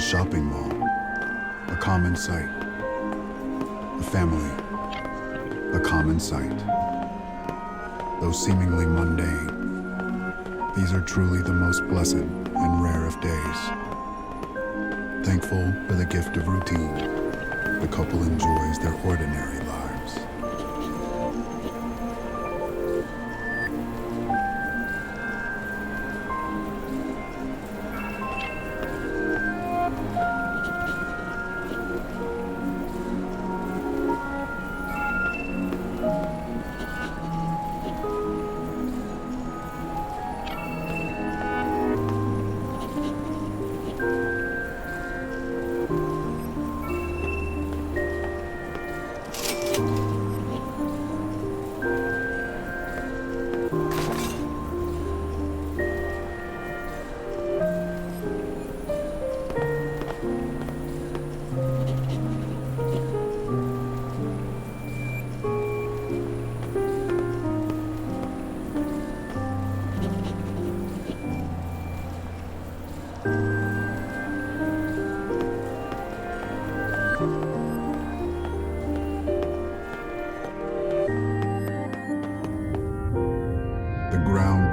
shopping mall, a common sight. A family, a common sight. Though seemingly mundane, these are truly the most blessed and rare of days. Thankful for the gift of routine, the couple enjoys their ordinary lives.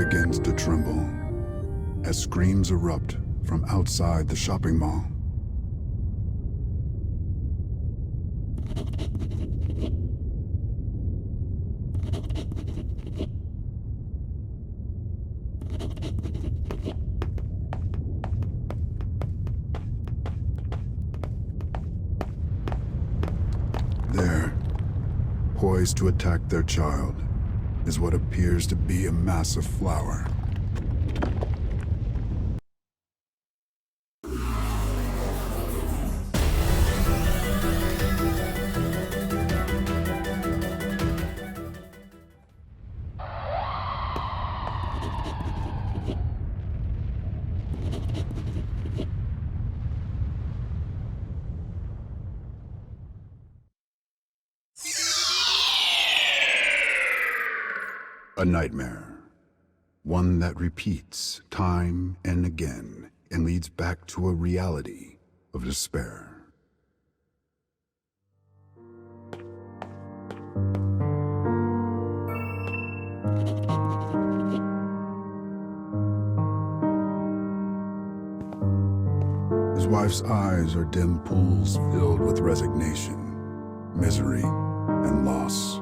Begins to tremble as screams erupt from outside the shopping mall. There, poised to attack their child, is what appears to be a massive flower. A nightmare. One that repeats time and again and leads back to a reality of despair. His wife's eyes are dim pools filled with resignation, misery, and loss.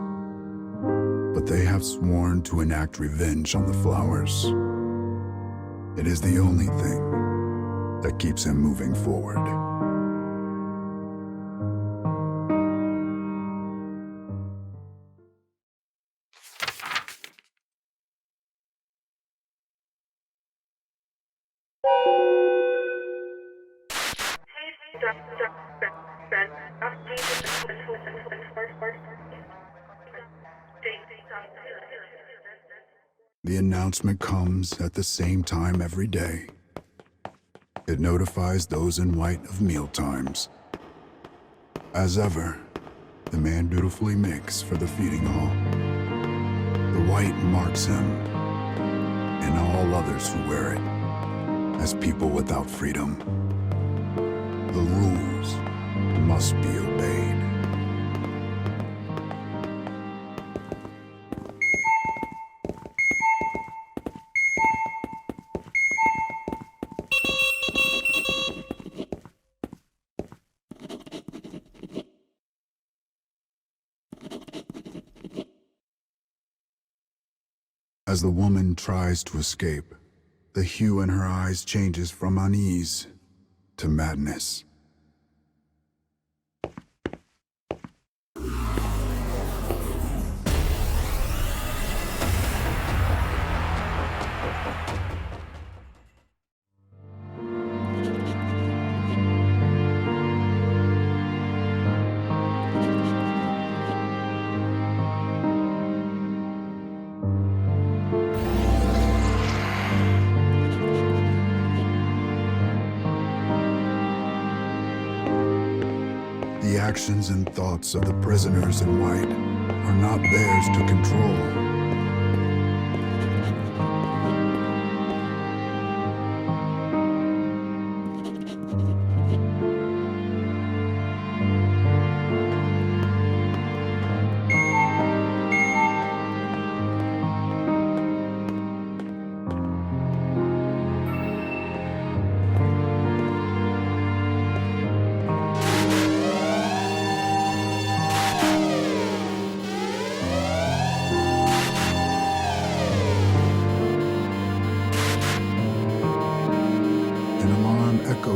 But they have sworn to enact revenge on the flowers. It is the only thing that keeps him moving forward. The announcement comes at the same time every day. It notifies those in white of meal times. As ever, the man dutifully makes for the feeding hall. The white marks him, and all others who wear it, as people without freedom. The rules must be obeyed. As the woman tries to escape, the hue in her eyes changes from unease to madness. The actions and thoughts of the prisoners in white are not theirs to control.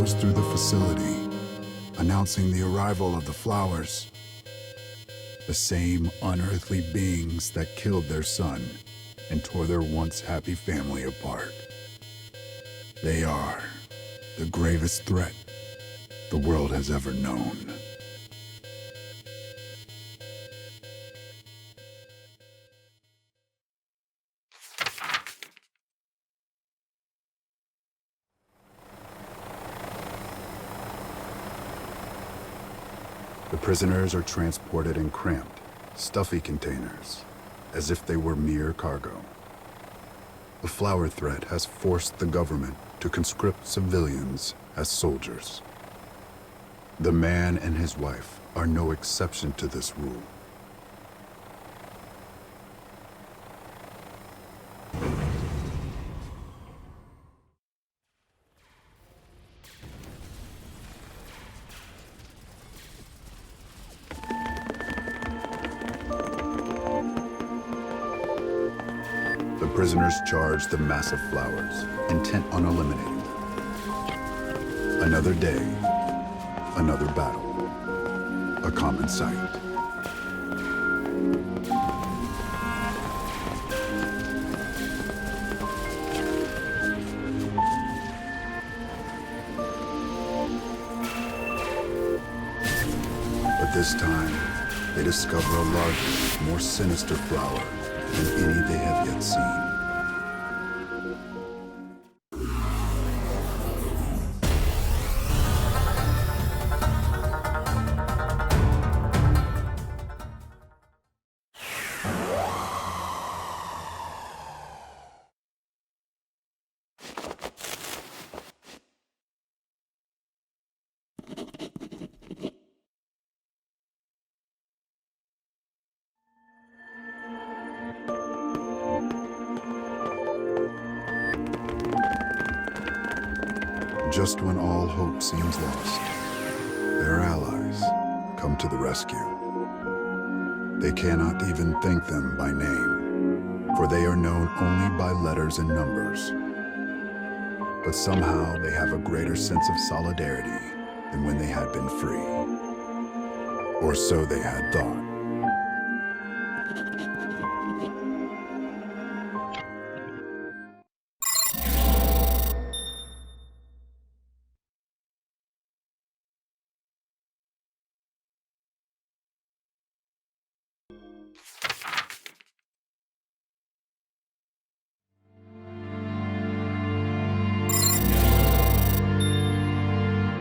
goes through the facility, announcing the arrival of the flowers. The same unearthly beings that killed their son and tore their once happy family apart. They are the gravest threat the world has ever known. The prisoners are transported in cramped, stuffy containers, as if they were mere cargo. The flower threat has forced the government to conscript civilians as soldiers. The man and his wife are no exception to this rule. The prisoners charge the massive flowers, intent on eliminating them. Another day, another battle, a common sight. But this time, they discover a larger, more sinister flower than any they have yet seen. Just when all hope seems lost, their allies come to the rescue. They cannot even thank them by name, for they are known only by letters and numbers. But somehow they have a greater sense of solidarity than when they had been free. Or so they had thought.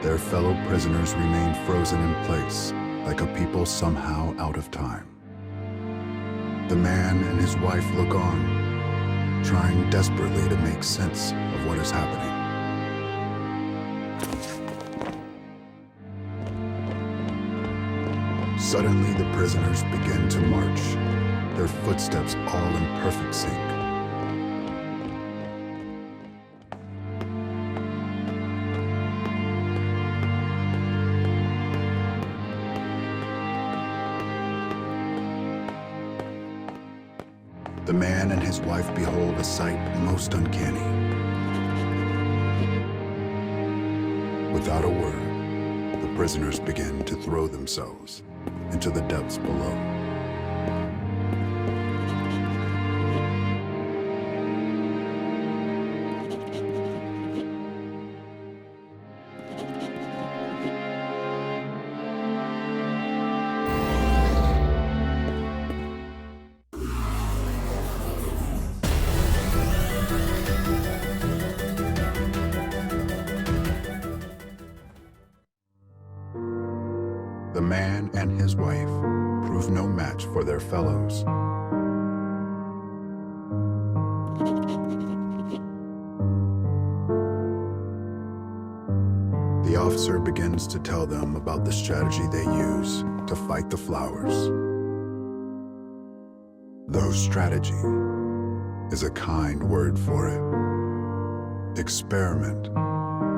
Their fellow prisoners remain frozen in place, like a people somehow out of time. The man and his wife look on, trying desperately to make sense of what is happening. Suddenly, the prisoners begin to march, their footsteps all in perfect sync. The man and his wife behold a sight most uncanny. Without a word, the prisoners begin to throw themselves into the depths below. The man and his wife prove no match for their fellows. The officer begins to tell them about the strategy they use to fight the flowers. Though strategy is a kind word for it, experiment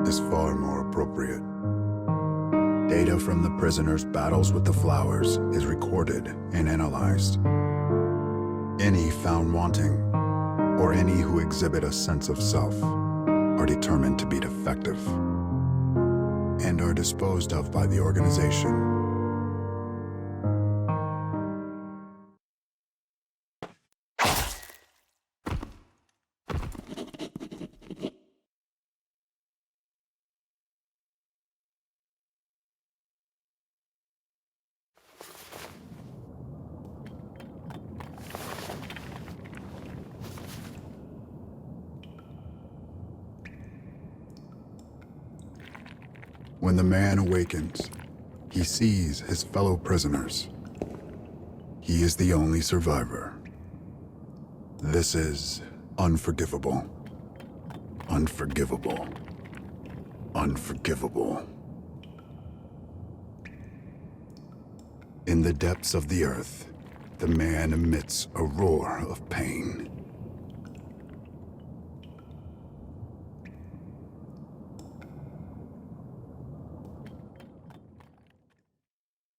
is far more appropriate. Data from the prisoners' battles with the flowers is recorded and analyzed. Any found wanting, or any who exhibit a sense of self, are determined to be defective. and are disposed of by the organization. When the man awakens, he sees his fellow prisoners. He is the only survivor. This is unforgivable. Unforgivable. Unforgivable. In the depths of the earth, the man emits a roar of pain.